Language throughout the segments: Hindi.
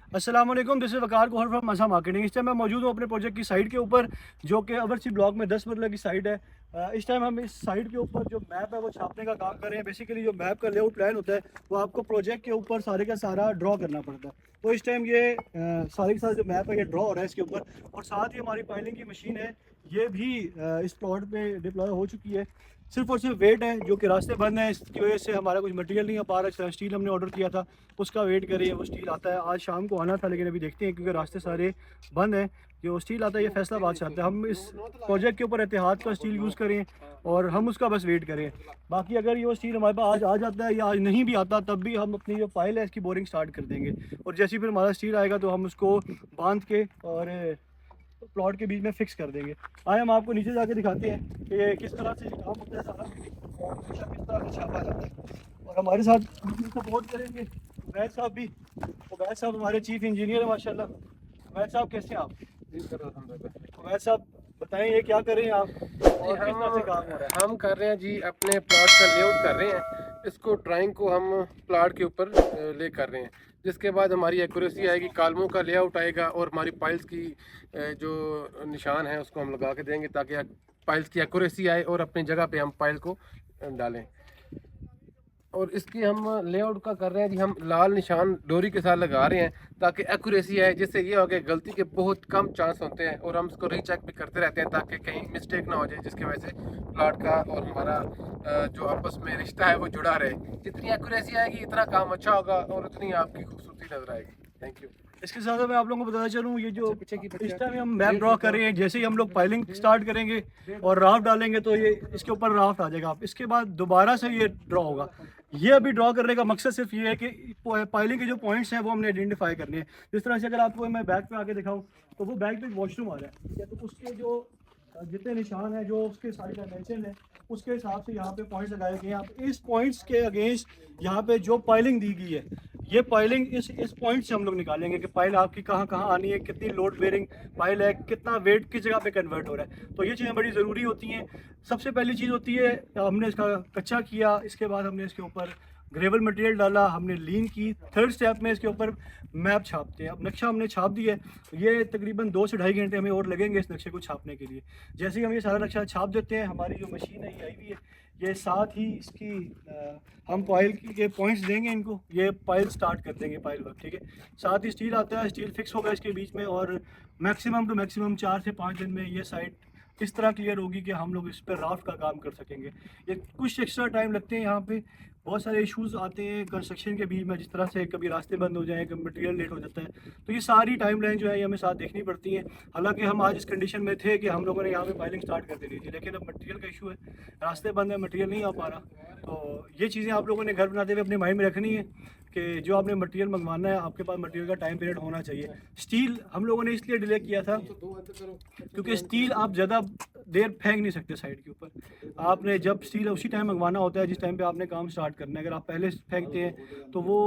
अस्सलाम वालेकुम, दिस इज़ वकार कोहर फ्रॉम मज़ा मार्केटिंग। इस टाइम मैं मौजूद हूँ अपने प्रोजेक्ट की साइट के ऊपर, जो कि अवरसी ब्लॉक में 10 मरला की साइट है। इस टाइम हम इस साइट के ऊपर जो मैप है वो छापने का काम कर रहे हैं। बेसिकली जो मैप का लेआउट प्लान होता है वो आपको प्रोजेक्ट के ऊपर सारे का सारा ड्रॉ करना पड़ता है। तो इस टाइम ये सारे के सारे जो मैप है ये ड्रॉ हो रहा है इसके ऊपर, और साथ ही हमारी पाइलिंग की मशीन है ये भी इस प्लॉट पे डिप्लॉय हो चुकी है। सिर्फ और सिर्फ वेट है, जो कि रास्ते बंद हैं इसकी वजह से हमारा कुछ मटेरियल नहीं आ पा रहा। स्टील हमने ऑर्डर किया था, उसका वेट कर रही है, वो स्टील आता है। आज शाम को आना था लेकिन अभी देखते हैं क्योंकि रास्ते सारे बंद हैं। जो स्टील आता है ये फैसलाबाद से आता है। हम इस प्रोजेक्ट के ऊपर एतिहाद का स्टील यूज़ करें और हम उसका बस वेट करें। बाकी अगर ये स्टील हमारे पास आज आ जाता है या आज नहीं भी आता, तब भी हम अपनी जो फाइल है इसकी बोरिंग स्टार्ट कर देंगे, और जैसे ही फिर हमारा स्टील आएगा तो हम उसको बांध के और प्लॉट के बीच में फिक्स कर देंगे। आए हम आपको नीचे जाके दिखाते हैं कि ये किस तरह से काम होता है सारा, और नक्शा किस तरह से छापा जाता है। और हमारे साथ सपोर्ट करेंगे उबैद साहब भी। उबैद साहब हमारे चीफ इंजीनियर है माशाल्लाह। उबैद साहब कैसे हैं आप? उबैद साहब बताएं ये क्या कर रहे हैं आप जी, और किस तरह से काम हो रहा है? हम कर रहे हैं जी, अपने प्लॉट का लेआउट कर रहे हैं। इसको ड्राइंग को हम प्लॉट के ऊपर ले कर रहे हैं, जिसके बाद हमारी एक्यूरेसी आएगी, कॉलमों का लेआउट आएगा और हमारी पाइल्स की जो निशान है उसको हम लगा के देंगे ताकि पाइल्स की एक्यूरेसी आए और अपनी जगह पे हम पाइल को डालें। और इसकी हम लेआउट का कर रहे हैं जी, हम लाल निशान डोरी के साथ लगा रहे हैं ताकि एक्यूरेसी आए, जिससे ये हो गया गलती के बहुत कम चांस होते हैं, और हम इसको रीचेक भी करते रहते हैं ताकि कहीं मिस्टेक ना हो जाए, जिसकी वजह से प्लॉट का और हमारा जो आपस में रिश्ता है वो जुड़ा रहे। जितनी एक्यूरेसी आएगी इतना काम अच्छा होगा और उतनी आपकी खूबसूरती नजर आएगी। Thank you. इसके साथ मैं आप लोगों को बताना चलूँ, ये जो पीछे की इस टाइम हम मैप ड्रॉ कर रहे हैं, जैसे ही हम लोग पाइलिंग स्टार्ट करेंगे और राफ्ट डालेंगे तो ये इसके ऊपर राफ्ट आ जाएगा। आप इसके बाद दोबारा से ये ड्रॉ होगा। ये अभी ड्रॉ करने का मकसद सिर्फ ये है कि पाइलिंग के जो पॉइंट्स हैं वो हमने आइडेंटिफाई करने हैं। जिस तरह से अगर आपको मैं बैक पे आके दिखाऊं तो वो बैक पे एक वॉशरूम आ रहा है, ठीक है? तो उसके जो जितने निशान है, जो उसके सारे डायमेंशन है, उसके हिसाब से यहाँ पे पॉइंट्स लगाए गए हैं। आप इस पॉइंट्स के अगेंस्ट यहाँ पे जो पाइलिंग दी गई है, ये पाइलिंग इस पॉइंट से हम लोग निकालेंगे कि पाइल आपकी कहाँ कहाँ आनी है, कितनी लोड बेयरिंग पाइल है, कितना वेट किस जगह पे कन्वर्ट हो रहा है। तो ये चीज़ें बड़ी ज़रूरी होती हैं। सबसे पहली चीज़ होती है हमने इसका कच्चा किया, इसके बाद हमने इसके ऊपर ग्रेवल मटेरियल डाला, हमने लीन की। थर्ड स्टेप में इसके ऊपर मैप छापते हैं। अब नक्शा हमने छाप दिया है, ये तकरीबन 2 से ढाई घंटे हमें और लगेंगे इस नक्शे को छापने के लिए। जैसे ही हम ये सारा नक्शा छाप देते हैं, हमारी जो मशीन है ये आई हुई है, ये साथ ही इसकी हम पाइल के पॉइंट्स देंगे इनको, ये पाइल स्टार्ट कर देंगे पाइल वर्क, ठीक है? साथ ही स्टील आता है, स्टील फिक्स होगा इसके बीच में, और मैक्सिमम टू मैक्सिमम 4 से 5 दिन में ये साइट इस तरह क्लियर होगी कि हम लोग इस पर राफ्ट का काम कर सकेंगे। ये कुछ एक्स्ट्रा टाइम लगते हैं, यहाँ पे बहुत सारे इश्यूज आते हैं कंस्ट्रक्शन के बीच में, जिस तरह से कभी रास्ते बंद हो जाएं, कभी मटेरियल लेट हो जाता है। तो ये सारी टाइमलाइन जो है ये हमें साथ देखनी पड़ती है। हालांकि हम आज इस कंडीशन में थे कि हम लोगों ने यहाँ पे फाइलिंग स्टार्ट कर दी थी, लेकिन अब मटेरियल का इशू है, रास्ते बंद है, मटेरियल नहीं आ पा रहा। तो ये चीज़ें आप लोगों ने घर बनाते हुए अपने माइंड में रखनी है कि जो आपने मटेरियल मंगवाना है, आपके पास मटेरियल का टाइम पीरियड होना चाहिए। स्टील हम लोगों ने इसलिए डिले किया था क्योंकि स्टील आप ज़्यादा देर फेंक नहीं सकते साइड के ऊपर। आपने जब स्टील उसी टाइम मंगवाना होता है जिस टाइम पे आपने काम स्टार्ट करना है। अगर आप पहले फेंकते हैं तो वो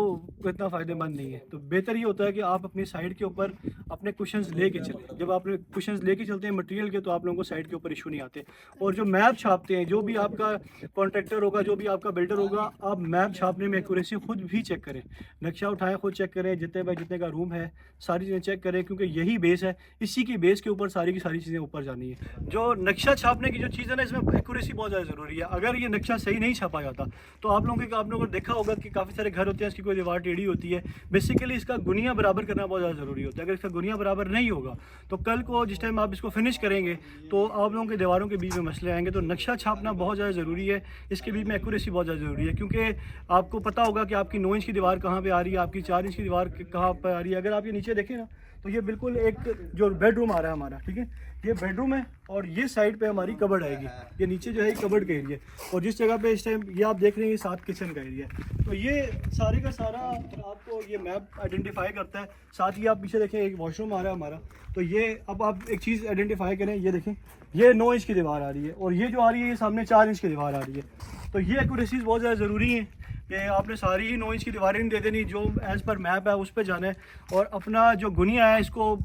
इतना फ़ायदेमंद नहीं है। तो बेहतर ये होता है कि आप अपनी साइड के ऊपर अपने कुशंस लेके चलें। जब आप कुशंस लेके चलते हैं मटेरियल के, तो आप लोगों को साइड के ऊपर इशू नहीं आते। और जो मैप छापते हैं, जो भी आपका कॉन्ट्रैक्टर होगा, जो भी आपका बिल्डर होगा, आप मैप छापने में एक्यूरेसी खुद भी चेक करें। नक्शा उठाएं, खुद चेक करें, जितने बाय जितने का रूम है सारी चीज़ें चेक करें, क्योंकि यही बेस है। इसी की बेस के ऊपर सारी की सारी चीज़ें ऊपर जानी है। जो नक्शा छापने की जो चीज़ है ना, इसमें एक्यूरेसी बहुत ज़्यादा ज़रूरी है। अगर ये नक्शा सही नहीं छापा जाता तो आप लोगों ने देखा होगा कि काफ़ी सारे घर होते हैं, इसकी कोई दीवार टेढ़ी होती है। बेसिकली इसका गुनिया बराबर करना बहुत ज़्यादा ज़रूरी होता है। अगर इसका गुनिया बराबर नहीं होगा तो कल को जिस टाइम आप इसको फिनिश करेंगे तो आप लोगों की दीवारों के बीच में मसले आएंगे। तो नक्शा छापना बहुत ज़्यादा ज़रूरी है, इसके बीच में एक्यूरेसी बहुत ज़्यादा ज़रूरी है, क्योंकि आपको पता होगा कि आपकी 9 इंच की दीवार कहाँ पे आ रही है, आपकी 4 इंच की दीवार कहाँ पर आ रही है। अगर आप ये नीचे देखें ना, तो ये बिल्कुल एक जो बेडरूम आ रहा है हमारा, ठीक है, ये बेडरूम है, और ये साइड पे हमारी कबर्ड आएगी। ये नीचे जो है कबर्ड का एरिया, और जिस जगह पे इस टाइम ये आप देख रहे हैं ये साथ किचन का एरिया है। तो ये सारे का सारा आपको ये मैप आइडेंटिफाई करता है। साथ ही आप पीछे देखें एक वॉशरूम आ रहा है हमारा। तो ये अब आप एक चीज़ आइडेंटिफाई करें, ये देखें ये 9 इंच की दीवार आ रही है, और ये जो आ रही है ये सामने 4 इंच की दीवार आ रही है। तो ये एक्यूरेसीज बहुत ज़्यादा ज़रूरी है कि आपने सारी ही 9 इंच की दीवारें नहीं दे देनी, जो एज़ पर मैप है उस पर जाना है, और अपना जो गुनिया है इसको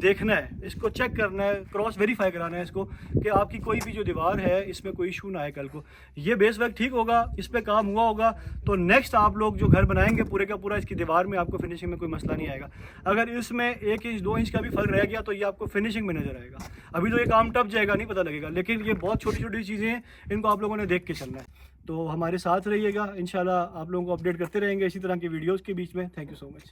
देखना है, इसको चेक करना है, क्रॉस वेरीफाई कराना है इसको कि आपकी कोई भी जो दीवार है इसमें कोई इशू ना आए कल को। ये बेस वर्क ठीक होगा, इस पर काम हुआ होगा तो नेक्स्ट आप लोग जो घर बनाएंगे पूरे का पूरा इसकी दीवार में आपको फिनिशिंग में कोई मसला नहीं आएगा। अगर इसमें 1 इंच 2 इंच का भी फर्क रह गया तो ये आपको फिनिशिंग में नजर आएगा। अभी तो ये काम टप जाएगा, नहीं पता लगेगा, लेकिन ये बहुत छोटी छोटी चीज़ें हैं, इनको आप लोगों ने देख के चलना है। तो हमारे साथ रहिएगा, इंशाल्लाह आप लोगों को अपडेट करते रहेंगे इसी तरह की वीडियोज़ के बीच में। Thank you so much.